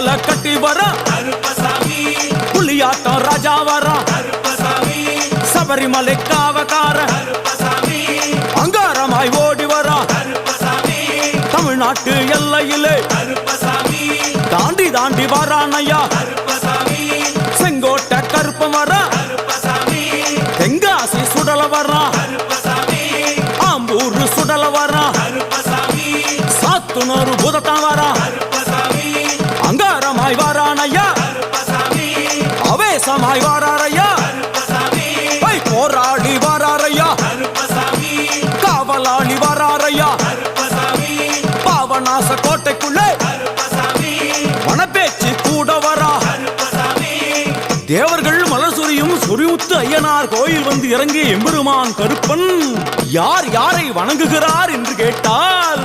மாலை கட்டி வர புலியாட்டம் ராஜா வர சபரிமலை காவக்கார அங்காரமாய் ஓடி வர தமிழ்நாட்டு எல்லையிலே தாண்டி தாண்டி வரானையா செங்கோட்டை கருப்பம் வர தெங்காசி சுடல வர ஆம்பூர் சுடல வர சாத்துனூறு புதத்தான் வர அங்காரமாய் வரானையா அவேசமாய் வராரையா போராடி வராரையா காவலாளி வராரையா பாவநாச கோட்டைக்குள்ளே வனப்பேச்சு கூட வரா தேவர்கள் மலர் சொரியும் சொரிமுத்து ஐயனார் கோயில் வந்து இறங்கிய எம்பெருமான் கருப்பன் யார் யாரை வணங்குகிறார் என்று கேட்டால்